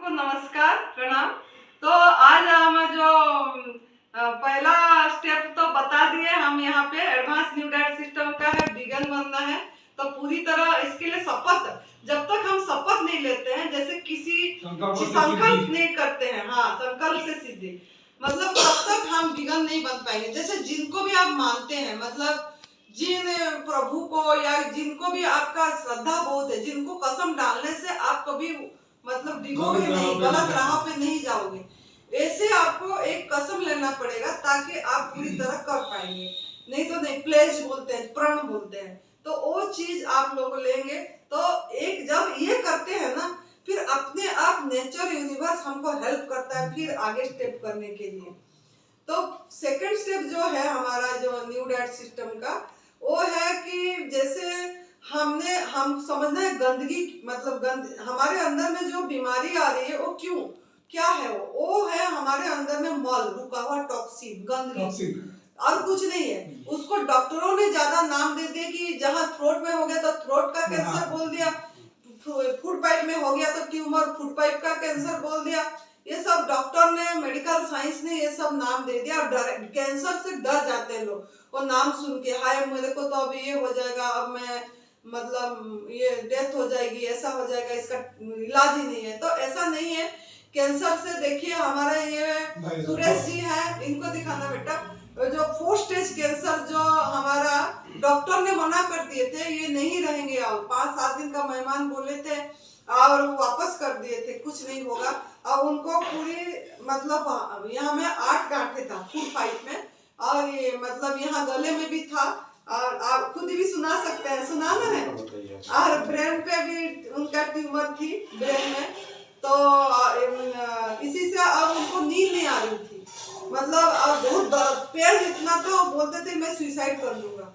सबको नमस्कार प्रणाम। तो आज हम जो पहला स्टेप तो बता दिए हम यहाँ पे एडवांस न्यू डाइट सिस्टम का है, वीगन बनना है। तो पूरी तरह इसके लिए शपथ, जब तक हम शपथ नहीं लेते हैं, जैसे किसी संकल्प नहीं करते हैं, हाँ संकल्प से सिद्धि, मतलब तब तक हम वीगन नहीं बन पाएंगे। जैसे जिनको भी आप मानते हैं, मतलब जिन प्रभु को या जिनको भी आपका श्रद्धा बहुत है, जिनको कसम डालने से आप कभी मतलब डिगोगे नहीं, गलत राह पे नहीं जाओगे, ऐसे आपको एक कसम लेना पड़ेगा ताकि आप पूरी तरह कर पाएंगे। नहीं तो नहीं, प्लेज बोलते हैं, प्रण बोलते हैं, तो वो चीज आप लोग लेंगे। तो एक जब ये करते हैं ना, फिर अपने आप नेचर यूनिवर्स हमको हेल्प करता है फिर आगे स्टेप करने के लिए। तो सेकंड स्टेप जो है हमारा जो न्यू डाइट सिस्टम का, वो है कि जैसे हम समझना है गंदगी, मतलब हमारे अंदर में जो बीमारी आ रही है वो क्यों, क्या है वो है हमारे अंदर में मल, रुका हुआ टॉक्सिन, गंदगी, और कुछ नहीं है। उसको डॉक्टरों ने ज्यादा नाम दे दिए कि जहाँ थ्रोट में हो गया तो थ्रोट का कैंसर बोल दिया, फूड पाइप में हो गया तो ट्यूमर, फूड पाइप का कैंसर बोल दिया। ये सब डॉक्टर ने, मेडिकल साइंस ने ये सब नाम दे दिया, और कैंसर से डर जाते हैं लोग वो नाम सुन के, हाय मेरे को तो अब ये हो जाएगा, अब मैं मतलब ये डेथ हो जाएगी, ऐसा हो जाएगा, इसका इलाज ही नहीं है। तो ऐसा नहीं है। कैंसर से देखिए हमारे ये सुरेश जी हैं, इनको दिखाना बेटा, जो 4 स्टेज कैंसर जो हमारा डॉक्टर ने मना कर दिए थे, ये नहीं रहेंगे, और 5-7 दिन का मेहमान बोले थे और वापस कर दिए थे, कुछ नहीं होगा। और उनको पूरी मतलब यहाँ में 8 गांठें था फूड पाइप में, और ये मतलब यहाँ गले में भी था, और आप खुद भी सुना सकते हैं, सुनाना है, और ब्रेन पे भी उनका ट्यूमर थी ब्रेन में। तो इसी से अब उनको नींद नहीं आ रही थी, मतलब अब बहुत दर्द, पैर इतना था, बोलते थे मैं सुसाइड कर लूंगा,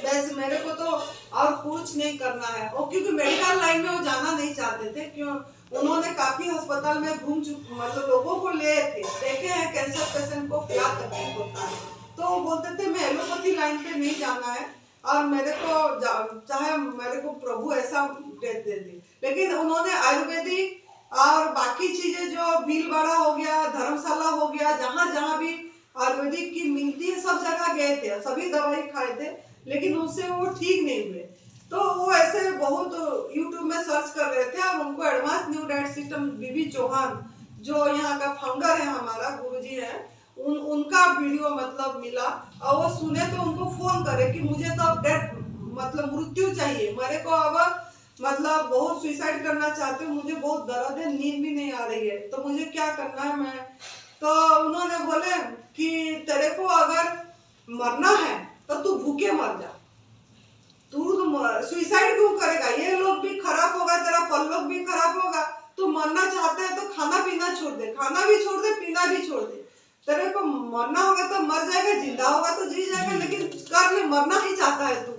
बस मेरे को तो और कुछ नहीं करना है। और क्योंकि मेडिकल लाइन में वो जाना नहीं चाहते थे, क्यों, उन्होंने काफी अस्पताल में घूम चुके, मतलब लोगों को ले थे, देखे हैं कैंसर पेशेंट को क्या तकलीफ होता है, तो वो बोलते थे मैं एलोपैथी लाइन पे नहीं जाना है, और मेरे को चाहे मेरे को प्रभु ऐसा डेथ दे दे। लेकिन उन्होंने आयुर्वेदिक और बाकी चीजें, जो भीलवाड़ा हो गया, धर्मशाला हो गया, जहाँ जहाँ भी आयुर्वेदिक की मिलती है सब जगह गए थे, सभी दवाई खाए थे, लेकिन उससे वो ठीक नहीं हुए। तो वो ऐसे बहुत यूट्यूब में सर्च कर रहे थे, और उनको एडवांस न्यू डाइट सिस्टम बीबी चौहान, जो यहाँ का फाउंडर है, हमारा गुरुजी है, उनका वीडियो मतलब मिला, और वो सुने तो उनको फोन करे कि मुझे तो अब डेथ मतलब मृत्यु चाहिए, मेरे को अब मतलब बहुत सुसाइड करना चाहती हूँ, मुझे बहुत दर्द है, नींद भी नहीं आ रही है, तो मुझे क्या करना है। मैं तो उन्होंने बोले कि तेरे को अगर मरना है तो तू भूखे मर जा, तू सुसाइड क्यों करेगा, ये लोग भी खराब होगा, तेरा परलोक भी खराब होगा, तू मरना चाहता है तो खाना पीना छोड़ दे, खाना भी छोड़ दे, पीना भी छोड़ दे, तेरे को मरना होगा तो मर जाएगा, जिंदा होगा तो जी जाएगा, लेकिन कर ले, मरना ही चाहता है तू।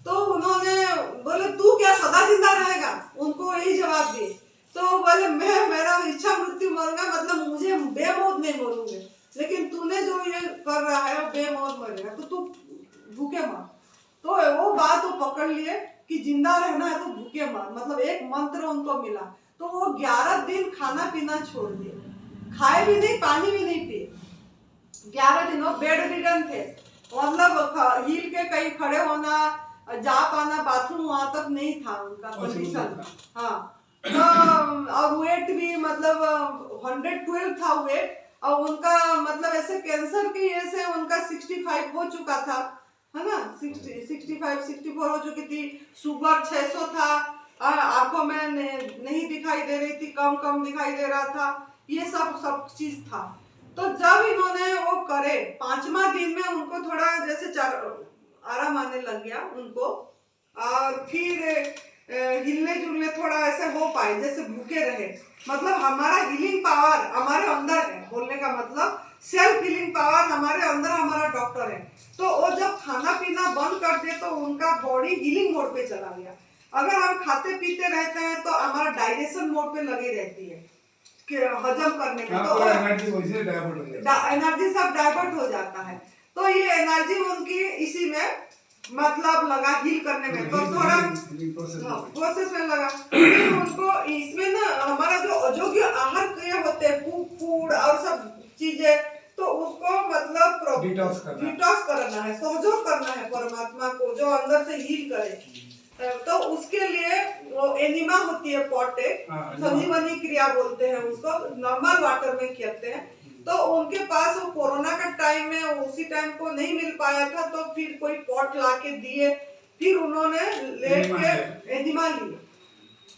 तो उन्होंने बोले तू क्या सदा जिंदा रहेगा, उनको यही जवाब दिए। तो बोले मैं, मेरा इच्छा मृत्यु मरूंगा, मतलब मुझे बेमौत नहीं मरूंगे, लेकिन तूने जो ये कर रहा है बेमौत मरेगा, तो तू भूखे मर। तो वो बात वो पकड़ लिए कि जिंदा रहना है तो भूखे मर, मतलब एक मंत्र उनको मिला। तो वो 11 दिन खाना पीना छोड़ दिए, खाए भी नहीं, पानी भी नहीं पिए, 11 दिन वो बेड रिडन थे, मतलब हिल के कहीं खड़े होना, जा पाना, बाथरूम वहां तक नहीं था उनका कंडीशन। हाँ, तो और वेट भी मतलब 112 था वेट, और उनका मतलब ऐसे कैंसर की वजह से उनका 65 हो चुका था, है ना, 65-64 हो चुकी थी, शुगर 600 था, आंखों में नहीं दिखाई दे रही थी, कम दिखाई दे रहा था, ये सब चीज था। तो जब इन्होंने वो करे 5वां दिन में उनको थोड़ा जैसे आराम आने लग गया उनको, और फिर हिलने जुलने थोड़ा ऐसे हो पाए, जैसे भूखे रहे, मतलब हमारा हीलिंग पावर हमारे अंदर है, बोलने का मतलब सेल्फ हीलिंग पावर हमारे अंदर, हमारा डॉक्टर है। तो वो जब खाना पीना बंद कर दे तो उनका बॉडी हीलिंग मोड पे चला गया। अगर हम खाते पीते रहते हैं तो हमारा डाइजेशन मोड पे लगी रहती है हजम करने में, तो एनर्जी सब डाइवर्ट हो जाता है। तो ये एनर्जी उनकी इसी में मतलब लगा हील करने में, तो थोड़ा प्रोसेस में लगा। उनको इसमें ना हमारा जो कीजिए, तो उसको मतलब डिटॉक्स करना है, सहयोग करना है परमात्मा को जो अंदर से हील करे। तो उसके लिए वो एनिमा होती है, पॉट एक संजीवनी क्रिया बोलते हैं उसको, नॉर्मल वाटर में करते हैं। तो उनके पास वो कोरोना का टाइम में उसी टाइम को नहीं मिल पाया था, तो फिर कोई पॉट ला के दिए, फिर उन्होंने लेट के एनिमा लिया।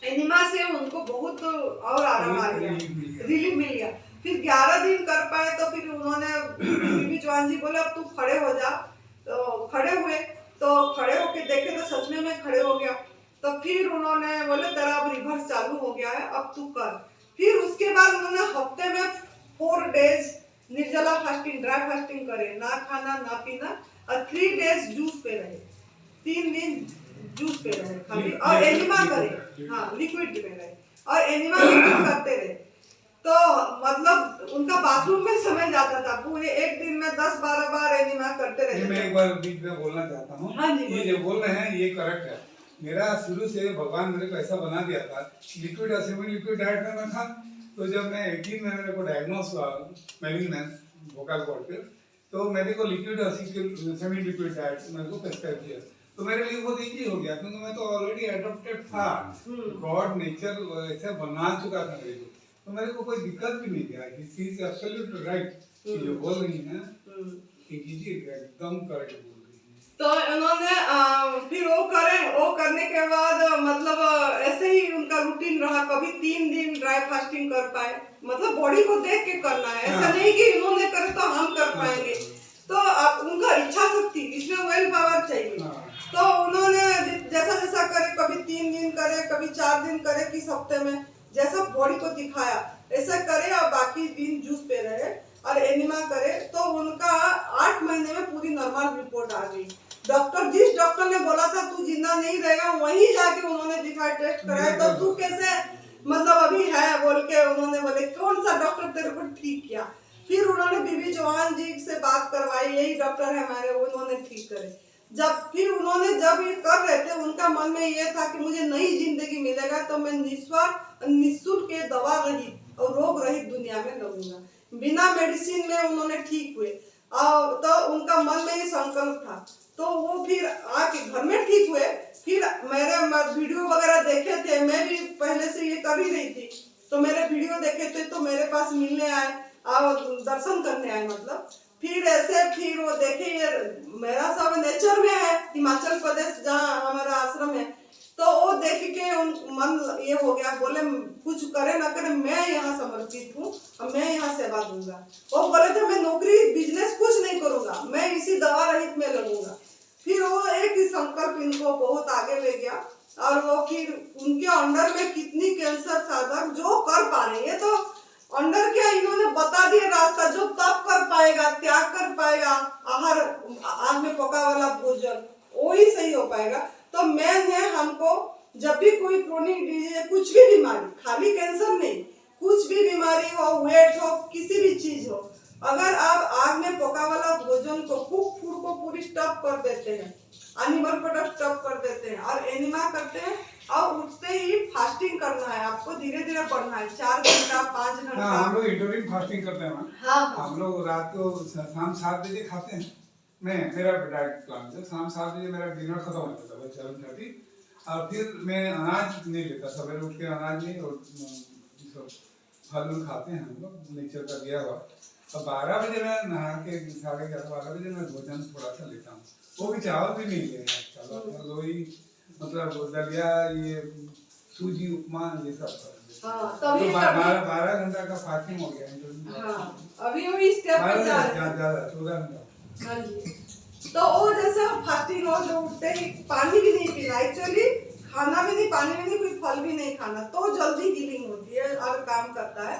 एनिमा से उनको बहुत और आराम आ गया, रिलीफ मिल गया। फिर 11 दिन कर पाए, तो फिर उन्होंने बीबी जवान जी बोले अब तू खड़े हो जा। तो खड़े हुए, तो खड़े होके देखे तो सच में मैं खड़े हो गया। तो फिर उन्होंने बोले तेरा अब रिवर्स चालू हो गया है, अब तू कर। फिर उसके बाद उन्होंने हफ्ते में 4 डेज निर्जला फास्टिंग, ड्राई फास्टिंग करे, ना खाना ना पीना, और 3 डेज जूस पे रहे, 3 दिन जूस पे रहे खाली, और एनिमा करे, हाँ लिक्विड में रहे, और एनिमा करते रहे। तो मतलब उनका बाथरूम में समय जाता था, पूरे एक दिन में 10-12 बार एनिमा करते रहे। मैं एक बार बीच में बोलना चाहता हूँ, हाँ ये जो बोल रहे हैं ये करेक्ट है। मेरा शुरू से भगवान मेरे को ऐसा बना दिया था, लिक्विड और सेमी लिक्विड डाइट में मैं था। तो जब मैं 18 में मेरे को डायग्नोस हुआ मैलिग्नेंस वोकल कॉर्ड पे, तो मेरे को लिक्विड और सेमी लिक्विड डाइट मेरे को प्रेस्क्राइब किया। तो मेरे लिए बहुत इजी हो गया, क्योंकि मैं तो ऑलरेडी एडॉप्टेड था, गॉड नेचर ऐसे बना चुका था मेरे को, तो मेरे को कोई दिक्कत भी नहीं थी। दिस इज एब्सोल्यूट राइट जो बोल रही हैं, एकदम करेक्ट बोल रही हैं। तो उन्होंने फिर वो करने के बाद मतलब ऐसे ही उनका रूटीन रहा। कभी 3 दिन ड्राई फास्टिंग कर पाए, मतलब बॉडी को देख के करना है, ऐसा नहीं कि इन्होंने करे तो हम कर पाएंगे। तो उनका इच्छा शक्ति, इसमें वेल पावर चाहिए। तो उन्होंने जैसा जैसा करे, कभी 3 दिन करे, कभी 4 दिन करे, किस हफ्ते में जैसा बॉडी को दिखाया ऐसा करे, और बाकी दिन जूस पे रहे और एनिमा करे। तो उनका 8 महीने में पूरी नॉर्मल रिपोर्ट आ गई। जिस डॉक्टर ने बोला था तू जिंदा नहीं रहेगा, वहीं जाके उन्होंने दिखाया, टेस्ट कराया, तो तू कैसे मतलब अभी है बोल के उन्होंने बोले कौन सा डॉक्टर तेरे को ठीक किया। फिर उन्होंने बीबी जवान जी से बात करवाई, यही डॉक्टर है हमारे, उन्होंने ठीक करे। जब ये कर रहे थे, उनका मन में ये था कि मुझे नई जिंदगी मिलेगा, तो मैं निस्वार्थ निःशुल्क के दवा रहित और रोग रहित दुनिया में लगूंगा। बिना मेडिसिन में उन्होंने ठीक हुए, और तो उनका मन में ये संकल्प था। तो वो फिर आके घर में ठीक हुए। फिर मेरे वीडियो वगैरह देखे थे, मैं भी पहले से ये कर ही रही थी, तो मेरे वीडियो देखे थे, तो मेरे पास मिलने आए और दर्शन करने आए मतलब। फिर वो देखे ये मेरा सब नेचर में है, हिमाचल प्रदेश जहाँ हमारा आश्रम है। तो वो देख के मन ये हो गया, बोले कुछ करे ना करे मैं यहाँ समर्पित हूँ और मैं यहाँ सेवा दूंगा। वो बोले थे मैं नौकरी बिजनेस कुछ नहीं करूंगा, मैं इसी दवा रहित में लगूंगा। फिर वो एक ही संकल्प इनको बहुत आगे ले गया, और वो फिर उनके अंडर में कितनी कैंसर साधक जो कर पा रहे हैं, तो अंडर क्या इन्होंने बता दिया रास्ता, जो तप कर पाएगा, त्याग कर पाएगा, आहार आग में पका वाला भोजन, वही सही हो पाएगा। तो मेन है हमको जब भी कोई क्रोनिक डिजीज, कुछ भी बीमारी, खाली कैंसर नहीं, कुछ भी बीमारी हो, वेट हो, किसी भी चीज हो, अगर आप आग में पका वाला भोजन को, कुक फूड को पूरी स्टॉप कर देते हैं, एनिमल प्रोडक्ट स्टॉप कर देते हैं और एनिमा करते हैं, और उठते ही फास्टिंग करना है, आपको धीरे धीरे बढ़ना है, 4 घंटा 5 घंटा। हम लोग इंटरमिटेंट फास्टिंग करते हैं। हाँ, हम लोग रात को शाम 7 बजे खाते हैं। मेरा डाइट प्लान है, शाम 7 बजे मेरा डिनर खत्म हो जाता है, 7:30, और फिर मैं अनाज नहीं लेता, सवेरे उठ के अनाज नहीं, और फल खाते हैं हम लोग, नेचर का दिया हुआ। और 12 बजे मैं नहा के 11:30-12 बजे मैं भोजन थोड़ा सा लेता हूँ, वो भी चावल भी नहीं लेना, चावल लोई मतलब दलिया, ये सूजी उपमा, ये सब। तो 12 घंटा का फास्टिंग हो गया। अभी वही स्टेप पे जा रहे हैं, 14 घंटा। हाँ जी। तो वो जैसे फास्टिंग हो, जो उठते ही पानी भी नहीं पीना, एक्चुअली खाना भी नहीं, पानी भी नहीं, कोई फल भी नहीं खाना, तो जल्दी हीलिंग होती है और काम करता है।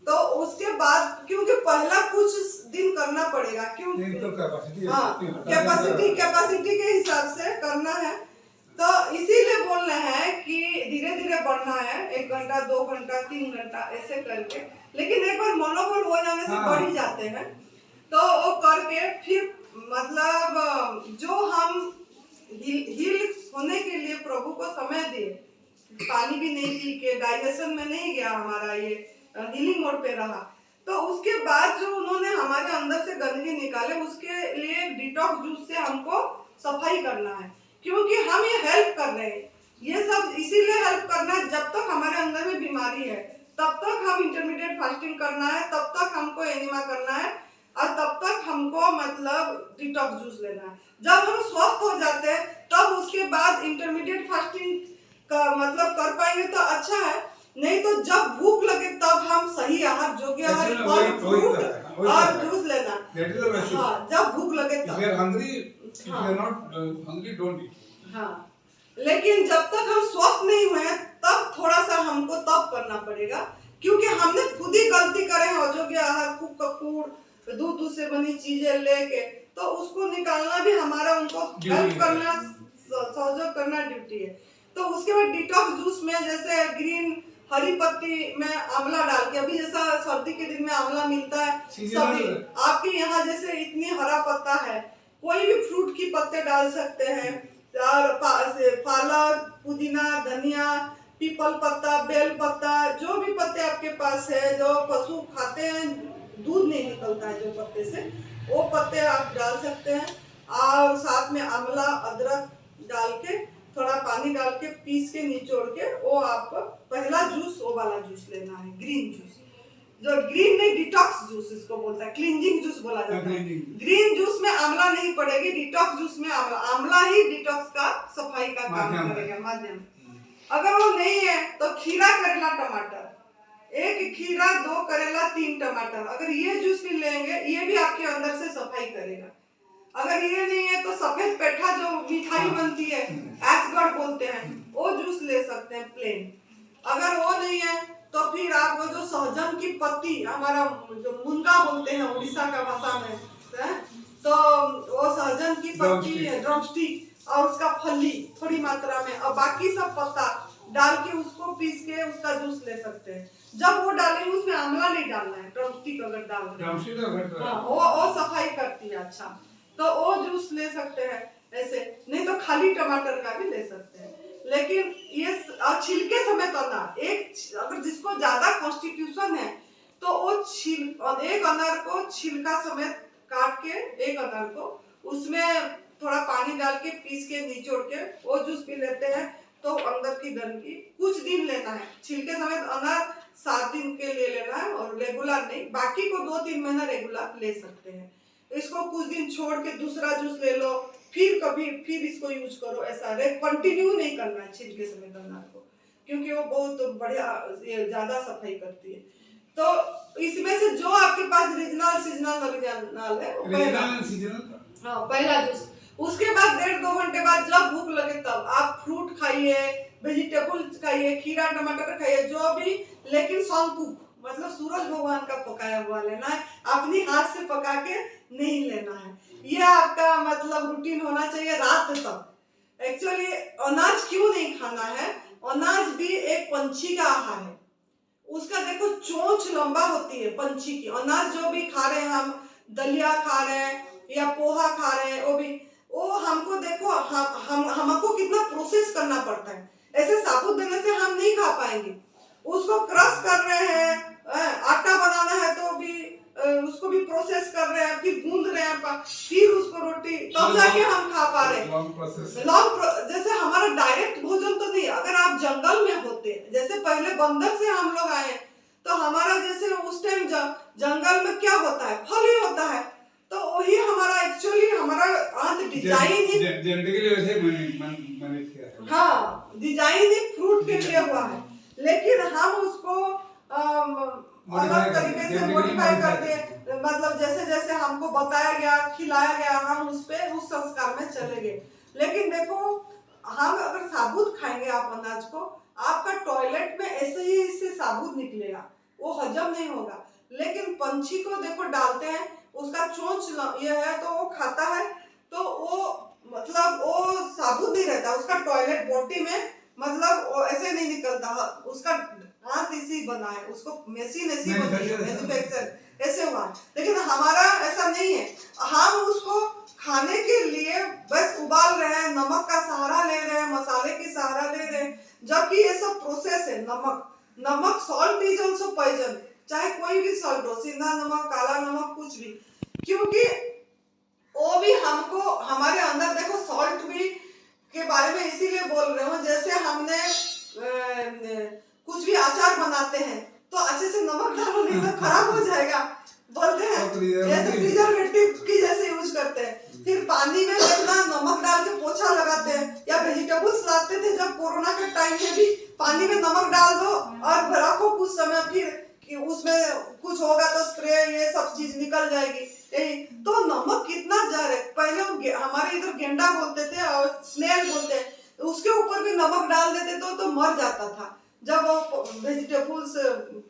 तो उसके बाद क्योंकि पहला कुछ दिन करना पड़ेगा, क्योंकि तो कैपेसिटी के हिसाब से करना है। तो इसीलिए बोल रहे हैं कि धीरे धीरे बढ़ना है, 1 घंटा 2 घंटा 3 घंटा ऐसे करके, लेकिन एक बार मनोबल हो जाने से बढ़ ही जाते हैं। तो वो करके फिर मतलब जो हम हील होने के लिए प्रभु को समय दिए, पानी भी नहीं पी के, डाइजेशन में नहीं गया हमारा, ये हीलिंग मोड पे रहा, तो उसके बाद जो उन्होंने हमारे अंदर से गंदगी निकाले, उसके लिए डिटॉक्स जूस से हमको सफाई करना है, क्योंकि हम ये हेल्प कर रहे हैं। ये सब इसीलिए हेल्प करना है, जब तक हमारे अंदर में बीमारी है तब तक हम इंटरमीडिएट फास्टिंग करना है, तब तक हमको एनिमा करना है, और तब तक हमको मतलब डिटॉक्स जूस लेना है। जब हम स्वस्थ हो जाते हैं तब उसके बाद इंटरमीडिएट फास्टिंग का मतलब कर पाएंगे तो अच्छा है, नहीं तो जब भूख लगे तब हम सही आहार, योग्य आहार, फल फ्रूट और जूस लेना। हाँ, जब भूख लगे तब। If you are hungry, if you are not hungry, don't eat. हाँ, लेकिन जब तक हम स्वस्थ नहीं हुए तब थोड़ा सा हमको तब करना पड़ेगा, क्योंकि हमने खुद ही गलती करे हैं। अयोग्य आहार, कपूर, दूध से बनी चीजें लेके, तो उसको निकालना भी हमारा, उनको हेल्प करना, सहयोग करना ड्यूटी है। तो उसके बाद डिटॉक्स जूस में जैसे ग्रीन हरी पत्ती में आंवला डाल के, अभी जैसा सर्दी के दिन में आंवला मिलता है सभी, आपके यहाँ जैसे इतनी हरा पत्ता है, कोई भी फ्रूट की पत्ते डाल सकते हैं, और पालक, पुदीना, धनिया, पीपल पत्ता, बेल पत्ता, जो भी पत्ते आपके पास है, जो पशु खाते हैं, दूध नहीं निकलता है जो पत्ते से, वो पत्ते आप डाल सकते हैं। और साथ में आंवला, अदरक डाल के, थोड़ा पानी डाल के, पीस के निचोड़ के, वो आपको पहला जूस, वो वाला जूस लेना है, ग्रीन जूस। जो ग्रीन नहीं, डिटॉक्स जूस इसको बोलता है, क्लींजिंग जूस बोला जाता है। ग्रीन जूस में आंवला नहीं पड़ेगी, डिटॉक्स जूस में आंवला ही डिटॉक्स का सफाई का काम करेगा, माध्यम। अगर वो नहीं है तो खीरा, करेला, टमाटर, एक खीरा, 2 करेला, 3 टमाटर, अगर ये जूस भी लेंगे, ये भी आपके अंदर से सफाई करेगा। अगर ये नहीं है तो सफेद पेठा जो मिठाई बनती है, एसगढ़ बोलते हैं, वो जूस ले सकते हैं प्लेन। अगर वो नहीं है तो फिर आप वो जो सहजन की पत्ती, हमारा जो मुनगा बोलते हैं उड़ीसा का भाषा में, तो वो सहजन की पत्ती, ड्रमस्टिक, और उसका फली थोड़ी मात्रा में, और बाकी सब पत्ता डाल के उसको पीस के उसका जूस ले सकते हैं। जब वो डालेंगे उसमें आंवला नहीं डालना है, ड्रमस्टिक अगर डाल रहे हैं, वो सफाई करती है। अच्छा, तो वो जूस ले सकते हैं ऐसे, नहीं तो खाली टमाटर का भी ले सकते हैं। लेकिन ये छिलके समेत अनार, एक अगर जिसको ज्यादा कॉन्स्टिट्यूशन है तो वो एक अनार को छिलका समेत काट के, एक अनार को उसमें थोड़ा पानी डाल के, पीस के, निचोड़ के वो जूस पी लेते हैं, तो अंदर की गंदगी कुछ दिन लेना है। छिलके समेत अनार 7 दिन के लिए लेना है, और रेगुलर नहीं, बाकी को 2-3 महीना रेगुलर ले सकते हैं। इसको कुछ दिन छोड़ के दूसरा जूस ले लो, फिर इसको यूज करो, ऐसा कंटिन्यू नहीं करना है छिलके समेत अनार को, क्योंकि वो बहुत बढ़िया, ज्यादा सफाई करती है। तो इसमें से जो आपके पास रीजनल सीजनल है, पहला जूस। उसके बाद 1.5-2 घंटे बाद जब भूख लगे तब आप फ्रूट खाइए, वेजिटेबल्स खाइए, खीरा, टमाटर खाइए, जो भी, लेकिन सनकुक मतलब सूरज भगवान का पकाया हुआ लेना है, अपनी हाथ से पका के नहीं लेना है। ये आपका मतलब रूटीन होना चाहिए रात तक। एक्चुअली अनाज क्यों नहीं खाना है, अनाज भी एक पंछी का आहार है, उसका देखो चोंच लंबा होती है पंछी की। अनाज जो भी खा रहे हैं हम, दलिया खा रहे हैं या पोहा खा रहे हैं, वो हमको देखो, हमको कितना प्रोसेस करना पड़ता है। ऐसे साबुत देने से हम नहीं खा पाएंगे, उसको क्रश कर रहे हैं, आटा बनाना है तो भी उसको भी प्रोसेस कर रहे हैं, फिर गूंद रहे हैं, फिर उसको रोटी, तब जाके हम खा पा रहे हैं। जैसे हमारा डायरेक्ट भोजन तो नहीं। अगर आप जंगल में होते, जैसे पहले बंदर से हम लोग आए, तो हमारा जैसे उस टाइम जंगल में क्या होता है, फल ही होता है, तो वही हमारा एक्चुअली हमारा डिजाइन ही, हाँ, डिजाइन ही फ्रूट के लिए हुआ है, लेकिन हम उसको अलग तरीके से मॉडिफाई करते हैं। मतलब जैसे जैसे हमको बताया गया, खिलाया गया, हम उस संस्कार में चले गए। लेकिन देखो, हम अगर साबुत खाएंगे आप अनाज को, आपका टॉयलेट में ऐसे ही इससे साबुत निकलेगा, वो हजम नहीं होगा। लेकिन पंछी को देखो डालते हैं, उसका चोंच ये है तो वो खाता है, तो वो मतलब वो साबुत नहीं रहता, उसका टॉयलेट बॉडी में मतलब वो ऐसे नहीं निकलता, उसका हाथ इसी बना है, उसको मशीन ऐसी बनी है, मैन्युफैक्चर ऐसे हुआ। लेकिन हमारा ऐसा नहीं है, हम उसको खाने के लिए बस उबाल रहे हैं, नमक का सहारा ले रहे हैं, मसाले की सहारा ले रहे हैं, जबकि ये सब प्रोसेस है। नमक, सॉल्ट इज ऑल्सो पॉइजन। चाहे कोई भी सॉल्ट हो, सिंधा नमक, काला नमक, कुछ भी, क्योंकि वो भी हमको हमारे अंदर देखो सॉल्ट भी के बारे में इसीलिए बोल रहे हो, जैसे हमने कुछ भी अचार बनाते हैं तो अच्छे से नमक डालो नहीं तो खराब हो जाएगा, बोलते हैं जैसे प्रिजर्वेटिव की जैसे यूज करते हैं। फिर पानी में कितना नमक डाल के पोछा लगाते हैं, या वेजिटेबल्स लाते थे जब कोरोना के टाइम में भी पानी में नमक डाल दो और रखो कुछ समय, फिर कि उसमें कुछ होगा तो स्प्रे ये सब चीज निकल जाएगी। यही तो नमक कितना जार है। पहले हमारे इधर गेंडा बोलते थे और स्नेल बोलते हैं, उसके ऊपर भी नमक डाल देते तो मर जाता था जब वो वेजिटेबल्स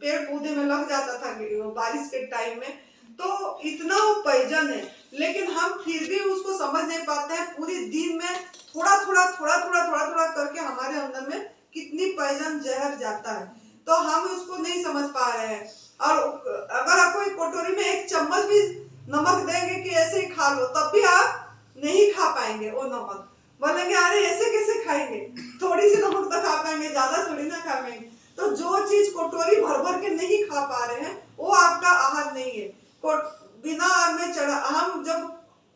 पेड़ पौधे में लग जाता था बारिश के टाइम में। तो इतना वो पॉइजन है, लेकिन हम फिर भी उसको समझ नहीं पाते हैं। पूरी दिन में थोड़ा थोड़ा करके हमारे अंदर में कितनी पॉइजन जहर जाता है, तो हम उसको नहीं समझ पा रहे हैं। और अगर आपको एक कटोरी में 1 चम्मच भी नमक देंगे कि ऐसे ही खा लो, तब भी आप नहीं खा पाएंगे वो नमक। बोलेंगे अरे ऐसे कैसे खाएंगे, थोड़ी सी नमक तो खा पाएंगे, ज्यादा थोड़ी ना खा पाएंगे। तो जो चीज कटोरी भर भर के नहीं खा पा रहे हैं वो आपका आहार नहीं है। बिना आग में चढ़ा, हम जब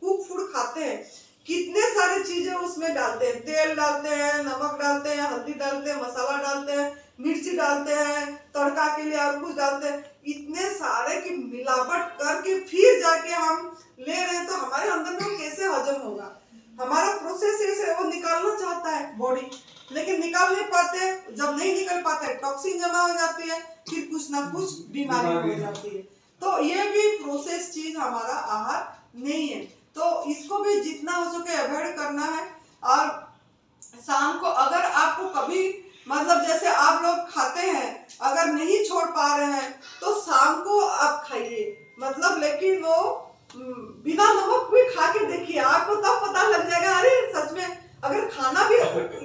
कुक फूड खाते हैं कितने सारे चीजें उसमें डालते हैं, तेल डालते हैं, नमक डालते हैं, हल्दी डालते हैं, मसाला डालते हैं, मिर्ची डालते हैं, तड़का के लिए और कुछ डालते हैं, इतने सारे की मिलावट करके फिर जाके हम ले रहे हैं। तो हमारे अंदर में कैसे हजम होगा? हमारा प्रोसेस ऐसे वो निकालना चाहता है बॉडी, लेकिन निकाल नहीं पाते। जब नहीं निकल पाते टॉक्सिन जमा हो जाती है, फिर कुछ ना कुछ बीमारी हो जाती है। तो ये भी प्रोसेस चीज हमारा आहार नहीं है, तो इसको भी जितना हो सके अवॉइड करना है। और शाम को अगर आपको कभी मतलब जैसे आप लोग खाते हैं, अगर नहीं छोड़ पा रहे हैं तो शाम को आप खाइए, मतलब लेकिन वो बिना नमक भी खा के देखिए, आपको तब पता लग जाएगा अरे सच में अगर खाना भी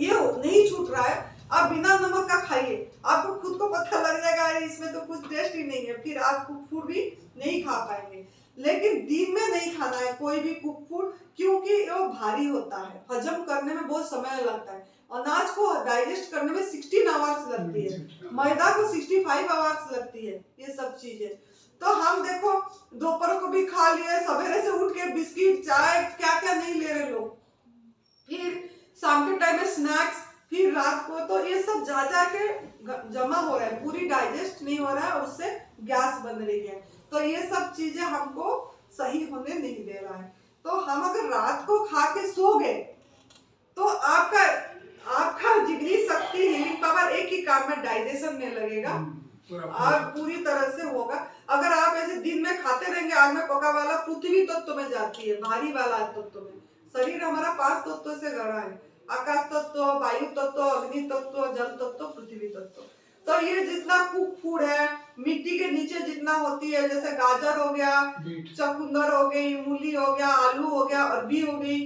ये नहीं छूट रहा है, आप बिना नमक का खाइए, आपको खुद को पता लग जाएगा अरे इसमें तो कुछ टेस्ट ही नहीं है, फिर आप कुक फूड भी नहीं खा पाएंगे। लेकिन दिन में नहीं खाना है कोई भी कुक फूड, क्योंकि वो भारी होता है, हजम करने में बहुत समय लगता है। अनाज को डाइजेस्ट करने में 16 आवर्स लगती है, मैदा को 65 आवर्स लगती है, ये सब चीजें। तो हम देखो दोपहर को भी खा लिए, सवेरे से उठ के बिस्किट चाय क्या क्या नहीं ले रहे लोग, फिर शाम के टाइम में स्नैक्स, फिर रात को, तो ये सब जा जा के जमा हो रहा है, पूरी डाइजेस्ट नहीं हो रहा है, उससे गैस बन रही है। तो ये सब चीजें हमको सही होने नहीं दे रहा है। तो हम अगर रात को खा के सो गए तो आपका जिगरी शक्ति, हीलिंग पावर एक ही काम में डाइजेशन में लगेगा और पूरी तरह से होगा। अगर आप ऐसे दिन में खाते रहेंगे, आग में पका वाला पृथ्वी तत्व में जाती है, भारी वाला तत्व में। शरीर हमारा 5 तत्वों से गढ़ा है, आकाश तत्व, वायु तत्व, अग्नि तत्व, जल तत्व, पृथ्वी तत्व। तो ये जितना कुक फूड है, मिट्टी के नीचे जितना होती है, जैसे गाजर हो गया, चकुंदर हो गई, मूली हो गया, आलू हो गया, अरबी हो गई,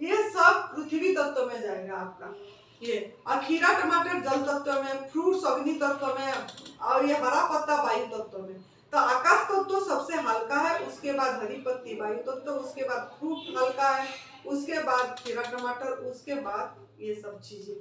ये सब पृथ्वी तत्व में जाएगा आपका। ये खीरा टमाटर जल तत्व में, फ्रूट्स अग्नि तत्व में, और ये हरा पत्ता वायु तत्व में। तो आकाश तत्व सबसे हल्का है, उसके बाद हरी पत्ती वायु तत्व, उसके बाद फ्रूट हल्का है, उसके बाद खीरा टमाटर, उसके बाद ये सब चीजें।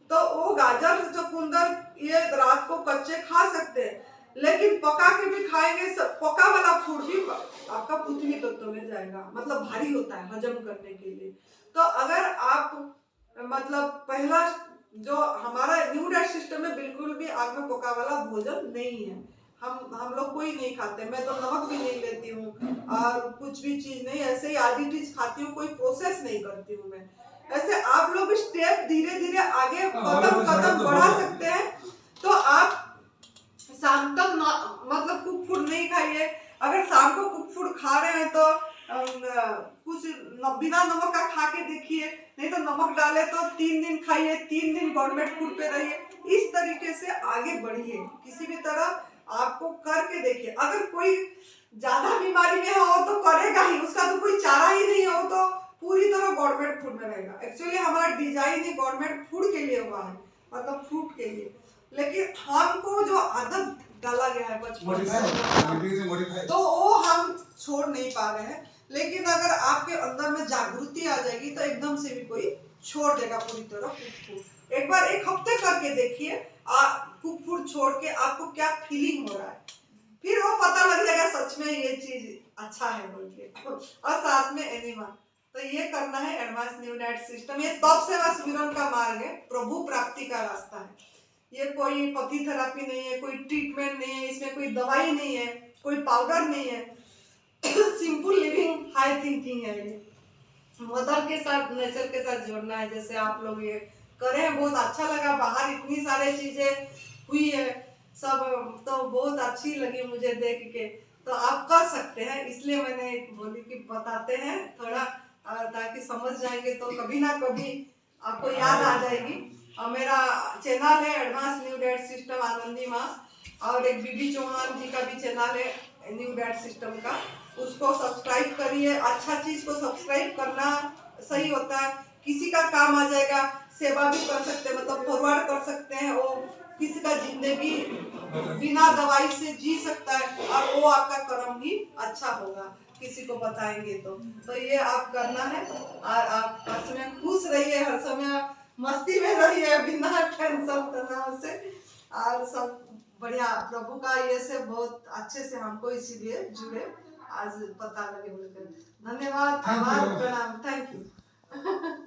तो वो गाजर चुकंदर ये रात को कच्चे खा सकते हैं, लेकिन पका के भी खाएंगे, पका वाला फूड भी आपका पृथ्वी तत्व में जाएगा, मतलब भारी होता है हजम करने के लिए। तो अगर आप मतलब पहला जो हमारा न्यू डाइट सिस्टम में बिल्कुल भी आग में पका वाला भोजन नहीं है, हम लोग कोई नहीं खाते। मैं तो नमक भी नहीं लेती हूँ और कुछ भी चीज नहीं, ऐसे ही आधी चीज खाती हूँ, कोई प्रोसेस नहीं करती हूँ मैं। ऐसे आप लोग स्टेप धीरे धीरे आगे कदम बढ़ा सकते हैं। तो आप शाम तक मतलब कुक फूड नहीं खाइए। अगर शाम को कुक फूड खा रहे हैं तो कुछ बिना नमक का खा के देखिए, नहीं तो नमक डाले तो 3 दिन खाइए, 3 दिन गवर्नमेंट फूड पे रहिए। इस तरीके से आगे बढ़िए, किसी भी तरह आपको करके देखिए। अगर कोई ज्यादा बीमारी में हो तो करेगा ही, उसका तो कोई चारा ही नहीं हो तो पूरी तरह गवर्नमेंट फूड में रहेगा। एक्चुअली हमारा डिजाइन ही गवर्नमेंट फूड के लिए हुआ है, मतलब फ्रूट के लिए, लेकिन हमको जो आदत डाला गया है बचपन से तो वो हम छोड़ नहीं पा रहे हैं। लेकिन अगर आपके अंदर में जागृति आ जाएगी तो एकदम से भी कोई छोड़ देगा पूरी तरह कुक फूड। एक बार 1 हफ्ते करके देखिए कुक फूड छोड़ के आपको क्या फीलिंग हो रहा है, फिर में ये चीज अच्छा है बोल के, और साथ में एनिमा। तो ये करना है एडवांस न्यू डाइट सिस्टम। ये तप सेवा सुमिरन का मार्ग है, प्रभु प्राप्ति का रास्ता है। ये कोई पति थेरापी नहीं है, कोई ट्रीटमेंट नहीं है, इसमें कोई दवाई नहीं है, कोई पाउडर नहीं है। सिंपल लिविंग, हाई थिंकिंग है। ये मदर के साथ, नेचर के साथ जोड़ना है। जैसे आप लोग ये करें, बहुत अच्छा लगा। बाहर इतनी सारी चीजें हुई है सब, तो बहुत अच्छी लगी मुझे देख के। तो आप कर सकते हैं, इसलिए मैंने बोली कि बताते हैं थोड़ा, ताकि समझ जाएंगे तो कभी ना कभी आपको याद आ जाएगी। और मेरा चैनल है advance new diet system Anandi माँ, और एक बीबी चौहान जी का भी चैनल है न्यू डाइट सिस्टम का, उसको सब्सक्राइब करिए। अच्छा चीज को सब्सक्राइब करना सही होता है, किसी का काम आ जाएगा, सेवा भी कर सकते हैं, मतलब फॉरवर्ड कर सकते हैं। वो किसी का जिंदगी बिना दवाई से जी सकता है, और वो आपका कर्म भी अच्छा होगा किसी को बताएंगे तो ये आप करना है। और आप हर समय खुश रहिए, हर समय मस्ती में रहिए, बिना टेंशन तनाव से, और सब बढ़िया। प्रभु का ये से बहुत अच्छे से हमको इसीलिए जुड़े, आज पता लगे बोलकर। धन्यवाद, आभार, प्रणाम, थैंक यू।